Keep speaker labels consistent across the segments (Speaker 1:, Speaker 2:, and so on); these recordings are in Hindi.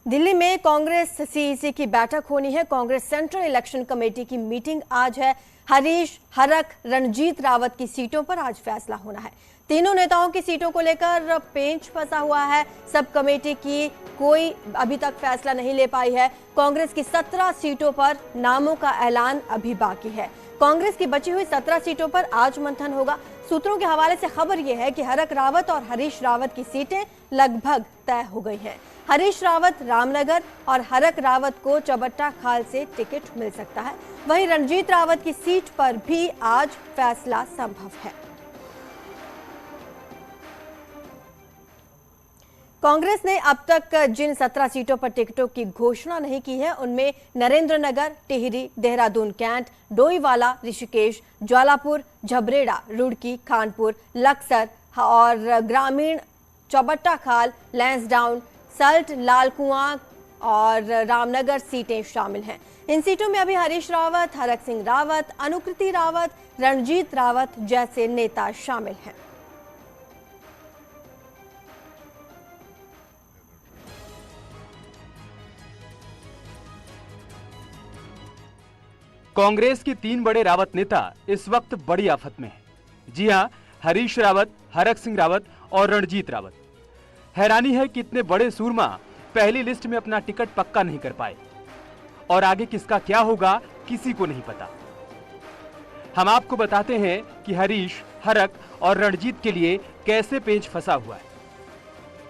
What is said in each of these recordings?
Speaker 1: दिल्ली में कांग्रेस सीईसी की बैठक होनी है। कांग्रेस सेंट्रल इलेक्शन कमेटी की मीटिंग आज है। हरीश, हरक, रणजीत रावत की सीटों पर आज फैसला होना है। तीनों नेताओं की सीटों को लेकर पेंच फंसा हुआ है। सब कमेटी की कोई अभी तक फैसला नहीं ले पाई है। कांग्रेस की 17 सीटों पर नामों का ऐलान अभी बाकी है। कांग्रेस की बची हुई 17 सीटों पर आज मंथन होगा। सूत्रों के हवाले से खबर यह है कि हरक रावत और हरीश रावत की सीटें लगभग तय हो गई हैं। हरीश रावत रामनगर और हरक रावत को चबट्टा खाल से टिकट मिल सकता है। वहीं रणजीत रावत की सीट पर भी आज फैसला संभव है। कांग्रेस ने अब तक जिन 17 सीटों पर टिकटों की घोषणा नहीं की है उनमें नरेंद्र नगर, टिहरी, देहरादून कैंट, डोईवाला, ऋषिकेश, ज्वालापुर, झबरेड़ा, रुड़की, खानपुर, लक्सर और ग्रामीण चौबट्टा खाल, लैंसडाउन, सल्ट, लाल कुआं और रामनगर सीटें शामिल हैं। इन सीटों में अभी हरीश रावत, हरक सिंह रावत, अनुकृति रावत, रणजीत रावत जैसे नेता शामिल हैं।
Speaker 2: कांग्रेस के 3 बड़े रावत नेता इस वक्त बड़ी आफत में हैं। जी हां, हरीश रावत, हरक सिंह रावत और रणजीत रावत। हैरानी है कि इतने बड़े सूरमा पहली लिस्ट में अपना टिकट पक्का नहीं कर पाए और आगे किसका क्या होगा किसी को नहीं पता। हम आपको बताते हैं कि हरीश, हरक और रणजीत के लिए कैसे पेंच फंसा हुआ है।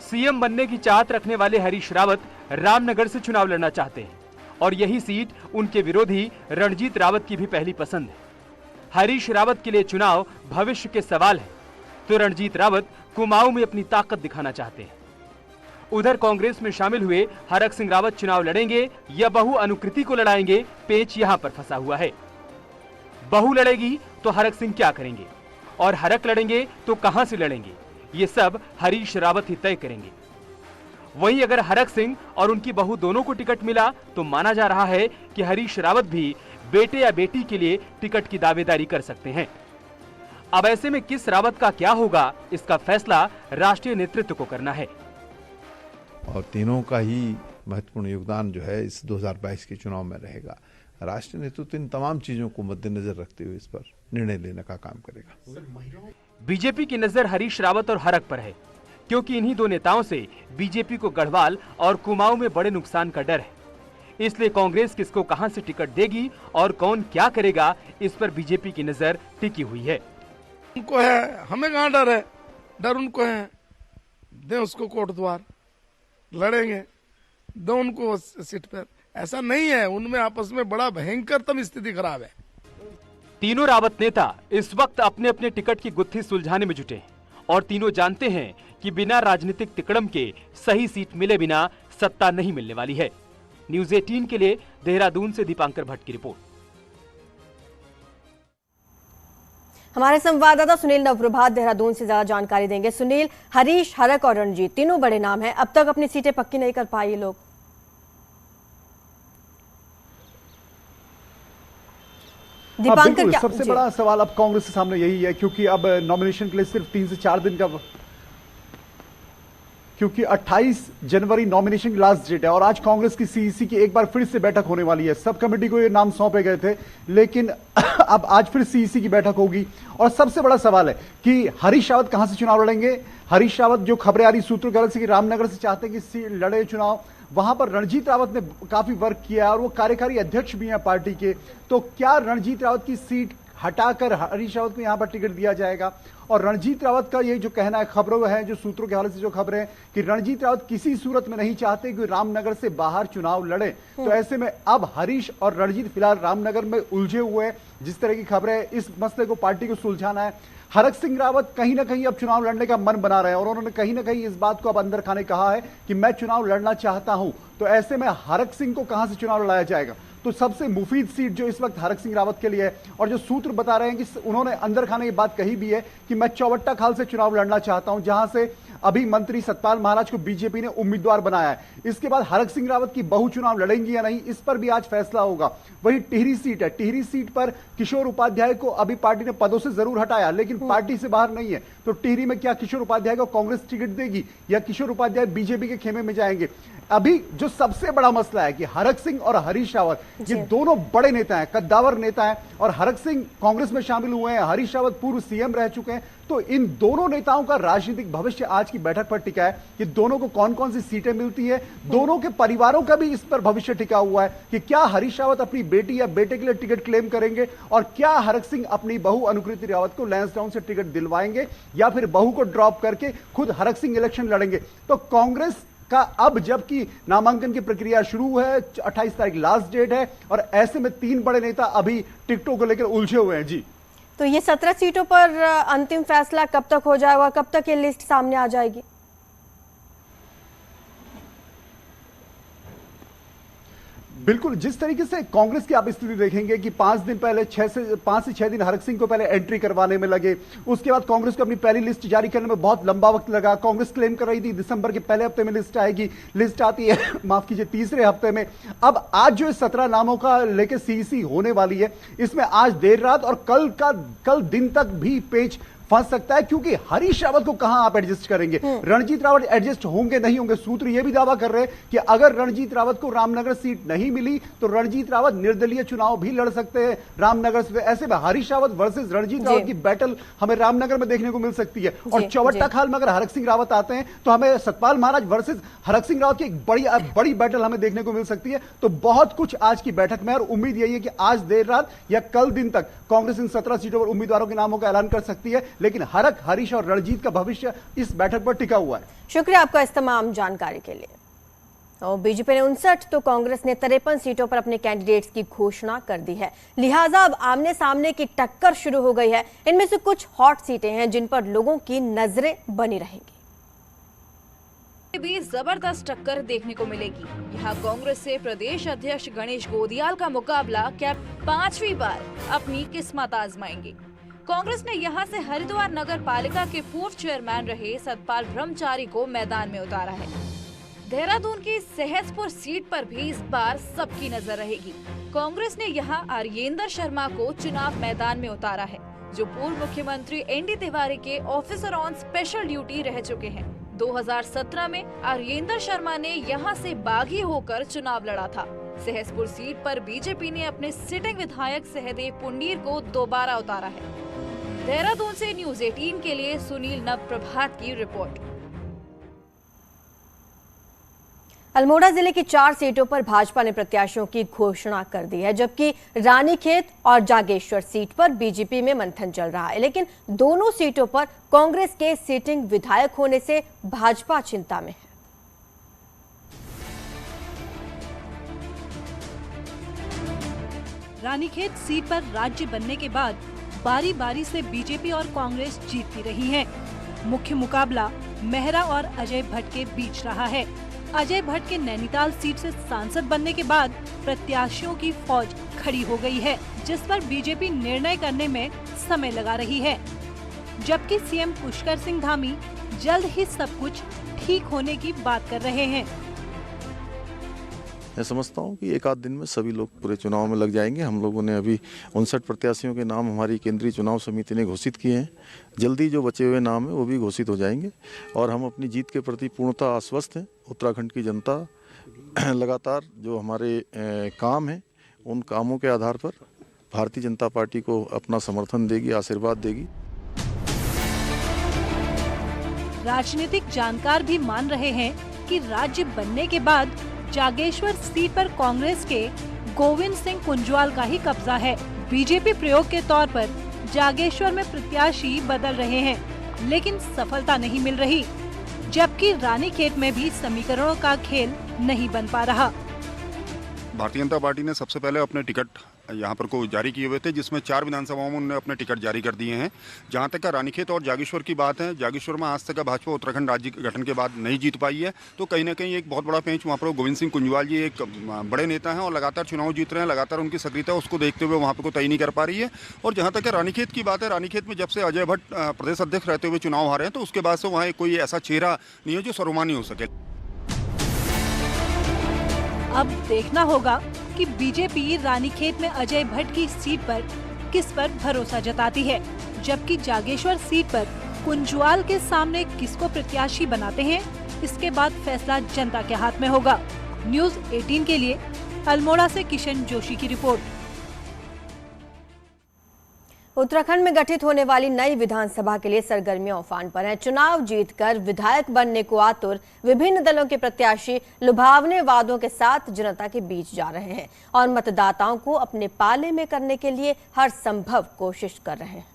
Speaker 2: सीएम बनने की चाहत रखने वाले हरीश रावत रामनगर से चुनाव लड़ना चाहते हैं और यही सीट उनके विरोधी रणजीत रावत की भी पहली पसंद है। हरीश रावत के लिए चुनाव भविष्य के सवाल है, तो रणजीत रावत कुमाऊं में अपनी ताकत दिखाना चाहते हैं। उधर कांग्रेस में शामिल हुए हरक सिंह रावत चुनाव लड़ेंगे या बहू अनुकृति को लड़ाएंगे, पेंच यहां पर फंसा हुआ है। बहू लड़ेगी तो हरक सिंह क्या करेंगे और हरक लड़ेंगे तो कहां से लड़ेंगे, ये सब हरीश रावत ही तय करेंगे। वहीं अगर हरक सिंह और उनकी बहू दोनों को टिकट मिला तो माना जा रहा है कि हरीश रावत भी बेटे या बेटी के लिए टिकट की दावेदारी कर सकते हैं। अब ऐसे में किस रावत का क्या होगा, इसका फैसला राष्ट्रीय नेतृत्व को करना है।
Speaker 3: और तीनों का ही महत्वपूर्ण योगदान जो है इस 2022 के चुनाव में रहेगा। राष्ट्रीय नेतृत्व इन तमाम चीजों को मद्देनजर रखते हुए इस पर निर्णय लेने का काम करेगा।
Speaker 2: बीजेपी की नजर हरीश रावत और हरक पर है, क्योंकि इन्हीं दो नेताओं से बीजेपी को गढ़वाल और कुमाऊं में बड़े नुकसान का डर है। इसलिए कांग्रेस किसको कहां से टिकट देगी और कौन क्या करेगा, इस पर बीजेपी की नजर टिकी हुई है।
Speaker 4: उनको है, हमें कहां डर है, डर उनको है। दे उसको कोट द्वार, लड़ेंगे, दो उनको सीट पर। ऐसा नहीं है, उनमें आपस में बड़ा भयंकरतम स्थिति खराब है।
Speaker 2: तीनों रावत नेता इस वक्त अपने अपने टिकट की गुत्थी सुलझाने में जुटे हैं और तीनों जानते हैं कि बिना राजनीतिक तिकड़म के सही सीट मिले बिना सत्ता नहीं मिलने वाली है। न्यूज़ 18 के लिए देहरादून से दीपांकर भट्ट की रिपोर्ट।
Speaker 1: हमारे संवाददाता सुनील नवप्रभात देहरादून से ज्यादा जानकारी देंगे। सुनील, हरीश, हरक और रणजीत तीनों बड़े नाम हैं, अब तक अपनी सीटें पक्की नहीं कर पाए ये लोग।
Speaker 5: दीपांकर, क्या सबसे बड़ा सवाल अब कांग्रेस के सामने यही है, क्योंकि अब नॉमिनेशन के लिए सिर्फ 3 से 4 दिन का, क्योंकि 28 जनवरी नॉमिनेशन की लास्ट डेट है और आज कांग्रेस की सीईसी की एक बार फिर से बैठक होने वाली है। सब कमेटी को ये नाम सौंपे गए थे, लेकिन अब आज फिर सीईसी की बैठक होगी और सबसे बड़ा सवाल है कि हरीश रावत कहां से चुनाव लड़ेंगे। हरीश रावत, जो खबरें आ रही सूत्रों की वजह से कि रामनगर से चाहते हैं कि लड़े चुनाव, वहां पर रणजीत रावत ने काफी वर्क किया और वो कार्यकारी अध्यक्ष भी हैं पार्टी के। तो क्या रणजीत रावत की सीट हटाकर हरीश रावत को यहां पर टिकट दिया जाएगा? और रणजीत रावत का ये जो कहना है, खबरों है जो सूत्रों के हवाले से जो खबरें हैं कि रणजीत रावत किसी सूरत में नहीं चाहते कि रामनगर से बाहर चुनाव लड़े। तो ऐसे में अब हरीश और रणजीत फिलहाल रामनगर में उलझे हुए हैं। जिस तरह की खबरें हैं, इस मसले को पार्टी को सुलझाना है। हरक सिंह रावत कहीं ना कहीं अब चुनाव लड़ने का मन बना रहे हैं और उन्होंने कहीं ना कहीं इस बात को अब अंदर खाने कहा है कि मैं चुनाव लड़ना चाहता हूं। तो ऐसे में हरक सिंह को कहां से चुनाव लड़ाया जाएगा? तो सबसे मुफीद सीट जो इस वक्त हरक सिंह रावत के लिए है और जो सूत्र बता रहे हैं कि उन्होंने अंदर खाने ये बात कही भी है कि मैं चौबट्टा खाल से चुनाव लड़ना चाहता हूं, जहां से अभी मंत्री सतपाल महाराज को बीजेपी ने उम्मीदवार बनाया है। इसके बाद हरक सिंह रावत की बहू चुनाव लड़ेंगी या नहीं, इस पर भी आज फैसला होगा। वही टिहरी सीट है, टिहरी सीट पर किशोर उपाध्याय को अभी पार्टी ने पदों से जरूर हटाया, लेकिन पार्टी से बाहर नहीं है। तो टिहरी में क्या किशोर उपाध्याय को कांग्रेस टिकट देगी या किशोर उपाध्याय बीजेपी के खेमे में जाएंगे? अभी जो सबसे बड़ा मसला है कि हरक सिंह और हरीश रावत ये दोनों बड़े नेता हैं, कद्दावर नेता हैं, और हरक सिंह कांग्रेस में शामिल हुए हैं, हरीश रावत पूर्व सीएम रह चुके हैं। तो इन दोनों नेताओं का राजनीतिक भविष्य आज की बैठक पर टिका है कि दोनों को कौन कौन सी सीटें मिलती है। दोनों के परिवारों का भी इस पर भविष्य टिका हुआ है कि क्या हरीश रावत अपनी बेटी या बेटे के लिए टिकट क्लेम करेंगे, और क्या हरक सिंह अपनी बहू अनुकृति रावत को लैंसडाउन से टिकट दिलवाएंगे, या फिर बहू को ड्रॉप करके खुद हरक सिंह इलेक्शन लड़ेंगे। तो कांग्रेस का अब जबकि नामांकन की प्रक्रिया शुरू है, 28 तारीख लास्ट डेट है, और ऐसे में 3 बड़े नेता अभी टिकटों को लेकर उलझे हुए हैं। जी,
Speaker 1: तो ये 17 सीटों पर अंतिम फैसला कब तक हो जाएगा, कब तक ये लिस्ट सामने आ जाएगी?
Speaker 5: बिल्कुल, जिस तरीके से कांग्रेस की आप स्थिति देखेंगे कि 5 दिन पहले 5 से 6 दिन हरक सिंह को पहले एंट्री करवाने में लगे, उसके बाद कांग्रेस को अपनी पहली लिस्ट जारी करने में बहुत लंबा वक्त लगा। कांग्रेस क्लेम कर रही थी दिसंबर के पहले हफ्ते में लिस्ट आएगी, लिस्ट आती है माफ कीजिए तीसरे हफ्ते में। अब आज जो 17 नामों का लेके सीईसी होने वाली है, इसमें आज देर रात और कल दिन तक भी पेच फंस सकता है, क्योंकि हरीश रावत को कहां आप एडजस्ट करेंगे। रणजीत रावत एडजस्ट होंगे नहीं होंगे, सूत्र यह भी दावा कर रहे हैं कि अगर रणजीत रावत को रामनगर सीट नहीं मिली तो रणजीत रावत निर्दलीय चुनाव भी लड़ सकते हैं रामनगर से। ऐसे में हरीश रावत वर्सेस रणजीत रावत की बैटल हमें रामनगर में देखने को मिल सकती है। और चौवट्टा खाल में अगर हरक सिंह रावत आते हैं तो हमें सतपाल महाराज वर्सेस हरक सिंह रावत की एक बड़ी बैटल हमें देखने को मिल सकती है। तो बहुत कुछ आज की बैठक में, और उम्मीद यही है कि आज देर रात या कल दिन तक कांग्रेस इन 17 सीटों पर उम्मीदवारों के नामों का ऐलान कर सकती है, लेकिन हरक, हरीश और रणजीत का भविष्य इस बैठक पर टिका हुआ है।
Speaker 1: शुक्रिया आपका इस तमाम जानकारी के लिए। और बीजेपी ने 59 तो कांग्रेस ने 53 सीटों पर अपने कैंडिडेट्स की घोषणा कर दी है। लिहाजा अब आमने सामने की टक्कर शुरू हो गई है। इनमें से कुछ हॉट सीटें हैं जिन पर लोगों की नजरें बनी रहेंगी।
Speaker 6: भी जबरदस्त टक्कर देखने को मिलेगी। यहाँ कांग्रेस से प्रदेश अध्यक्ष गणेश गोदियाल का मुकाबला क्या 5वीं बार अपनी किस्मत आजमाएंगे। कांग्रेस ने यहाँ से हरिद्वार नगर पालिका के पूर्व चेयरमैन रहे सतपाल ब्रह्मचारी को मैदान में उतारा है। देहरादून की सहसपुर सीट पर भी इस बार सबकी नजर रहेगी। कांग्रेस ने यहाँ आर्येंद्र शर्मा को चुनाव मैदान में उतारा है, जो पूर्व मुख्यमंत्री एनडी तिवारी के ऑफिसर ऑन स्पेशल ड्यूटी रह चुके हैं। 2017 में आर्येंद्र शर्मा ने यहां से बागी होकर चुनाव लड़ा था। सहसपुर सीट पर बीजेपी ने अपने सिटिंग विधायक सहदेव पुंडीर को दोबारा उतारा है। देहरादून से न्यूज़ 18 के लिए सुनील नवप्रभात की रिपोर्ट।
Speaker 1: अल्मोड़ा जिले की 4 सीटों पर भाजपा ने प्रत्याशियों की घोषणा कर दी है, जबकि रानीखेत और जागेश्वर सीट पर बीजेपी में मंथन चल रहा है। लेकिन दोनों सीटों पर कांग्रेस के सिटिंग विधायक होने से भाजपा चिंता में है।
Speaker 7: रानीखेत सीट पर राज्य बनने के बाद बारी बारी से बीजेपी और कांग्रेस जीतती रही है। मुख्य मुकाबला मेहरा और अजय भट्ट के बीच रहा है। अजय भट्ट के नैनीताल सीट से सांसद बनने के बाद प्रत्याशियों की फौज खड़ी हो गई है, जिस पर बीजेपी निर्णय करने में समय लगा रही है। जबकि सीएम पुष्कर सिंह धामी जल्द ही सब कुछ ठीक होने की बात कर रहे हैं।
Speaker 8: मैं समझता हूँ कि एक आध दिन में सभी लोग पूरे चुनाव में लग जाएंगे। हम लोगों ने अभी 59 प्रत्याशियों के नाम हमारी केंद्रीय चुनाव समिति ने घोषित किए हैं। जल्दी जो बचे हुए नाम हैं वो भी घोषित हो जाएंगे और हम अपनी जीत के प्रति पूर्णतः आश्वस्त हैं। उत्तराखंड की जनता लगातार जो हमारे काम हैं उन कामों के आधार पर भारतीय जनता पार्टी को अपना समर्थन देगी, आशीर्वाद देगी।
Speaker 7: राजनीतिक जानकार भी मान रहे हैं कि राज्य बनने के बाद जागेश्वर सीट पर कांग्रेस के गोविंद सिंह कुंजवाल का ही कब्जा है। बीजेपी प्रयोग के तौर पर जागेश्वर में प्रत्याशी बदल रहे हैं, लेकिन सफलता नहीं मिल रही। जबकि रानीखेत में भी समीकरणों का खेल नहीं बन पा रहा।
Speaker 9: भारतीय जनता पार्टी ने सबसे पहले अपने टिकट यहाँ पर को जारी किए हुए थे, जिसमें 4 विधानसभाओं में उन्होंने अपने टिकट जारी कर दिए हैं। जहाँ तक का रानीखेत और जागेश्वर की बात है, जागेश्वर में आज तक का भाजपा उत्तराखंड राज्य गठन के बाद नहीं जीत पाई है। तो कहीं ना कहीं एक बहुत बड़ा पेंच वहाँ पर गोविंद सिंह कुंजवाल जी एक बड़े नेता हैं और लगातार चुनाव जीत रहे हैं। लगातार उनकी सक्रियता उसको देखते हुए वहाँ पर को तय नहीं कर पा रही है। और जहाँ तक रानीखेत की बात है, रानीखेत में जब से अजय भट्ट प्रदेश अध्यक्ष रहते हुए चुनाव हारे हैं, तो उसके बाद से वहाँ कोई ऐसा चेहरा नहीं है जो सर्वमान्य हो सके।
Speaker 7: अब देखना होगा कि बीजेपी रानीखेत में अजय भट्ट की सीट पर किस पर भरोसा जताती है, जबकि जागेश्वर सीट पर कुंजवाल के सामने किसको प्रत्याशी बनाते हैं, इसके बाद फैसला जनता के हाथ में होगा। न्यूज़ 18 के लिए अल्मोड़ा से किशन जोशी की रिपोर्ट।
Speaker 1: उत्तराखंड में गठित होने वाली नई विधानसभा के लिए सरगर्मियां उफान पर हैं। चुनाव जीतकर विधायक बनने को आतुर विभिन्न दलों के प्रत्याशी लुभावने वादों के साथ जनता के बीच जा रहे हैं और मतदाताओं को अपने पाले में करने के लिए हर संभव कोशिश कर रहे हैं।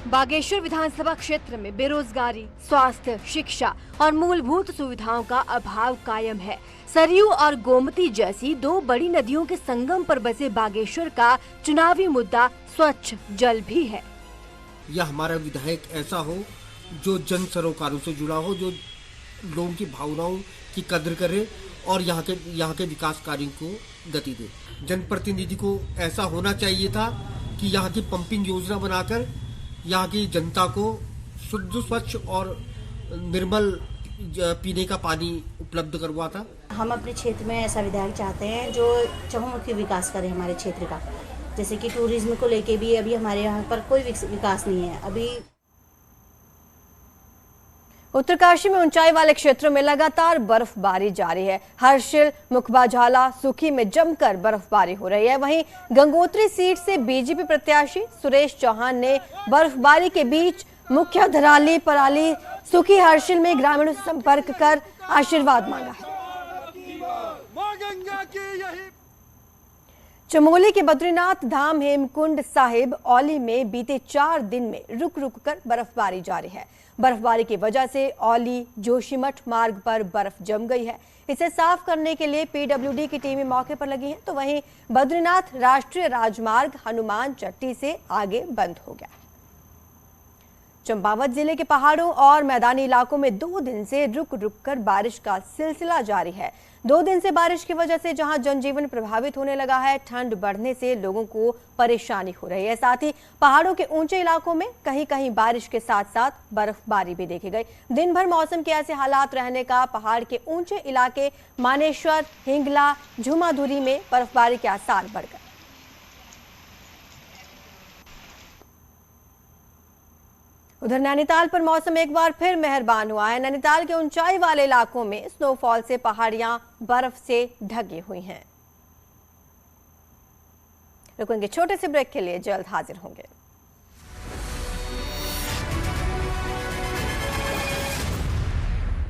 Speaker 1: बागेश्वर विधानसभा क्षेत्र में बेरोजगारी, स्वास्थ्य, शिक्षा और मूलभूत सुविधाओं का अभाव कायम है। सरयू और गोमती जैसी दो बड़ी नदियों के संगम पर बसे बागेश्वर का चुनावी मुद्दा स्वच्छ जल भी है।
Speaker 10: यह हमारा विधायक ऐसा हो जो जन सरोकारों से जुड़ा हो, जो लोगों की भावनाओं की कद्र करे और यहाँ के विकास कार्यों को गति दे। जनप्रतिनिधि को ऐसा होना चाहिए था कि यहाँ की पंपिंग योजना बनाकर यहाँ की जनता को शुद्ध, स्वच्छ और निर्मल पीने का पानी उपलब्ध करवाता।
Speaker 11: हम अपने क्षेत्र में ऐसा विधायक चाहते हैं जो चहुमुखी विकास करे हमारे क्षेत्र का। जैसे कि टूरिज्म को लेके भी अभी हमारे यहाँ पर कोई विकास नहीं है। अभी उत्तरकाशी में ऊंचाई वाले क्षेत्रों में लगातार बर्फबारी जारी है। हर्षिल, मुखबाझाला, सुखी में जमकर बर्फबारी हो रही है। वहीं गंगोत्री सीट से बीजेपी प्रत्याशी सुरेश चौहान ने बर्फबारी के बीच मुख्य धराली, पराली, सुखी, हर्षिल में ग्रामीणों से संपर्क कर आशीर्वाद मांगा है। चमोली के बद्रीनाथ धाम हेमकुंड साहिब औली में बीते 4 दिन में रुक रुक कर बर्फबारी जारी है। बर्फबारी की वजह से औली जोशीमठ मार्ग पर बर्फ जम गई है। इसे साफ करने के लिए पीडब्ल्यूडी की टीमें मौके पर लगी हैं, तो वहीं बद्रीनाथ राष्ट्रीय राजमार्ग हनुमान चट्टी से आगे बंद हो गया है। चंपावत जिले के पहाड़ों और मैदानी इलाकों में 2 दिन से रुक रुक कर बारिश का सिलसिला जारी है। 2 दिन से बारिश की वजह से जहां जनजीवन प्रभावित होने लगा है, ठंड बढ़ने से लोगों को परेशानी हो रही है। साथ ही पहाड़ों के ऊंचे इलाकों में कहीं कहीं बारिश के साथ साथ बर्फबारी भी देखी गई। दिन भर मौसम के ऐसे हालात रहने का पहाड़ के ऊंचे इलाके मानेश्वर, हिंगला, झुमाधुरी में बर्फबारी के आसार बढ़ गए। उधर नैनीताल पर मौसम एक बार फिर मेहरबान हुआ है। नैनीताल के ऊंचाई वाले इलाकों में स्नोफॉल से पहाड़ियां बर्फ से ढकी हुई हैं। रुकेंगे छोटे से ब्रेक के लिए, जल्द हाजिर होंगे।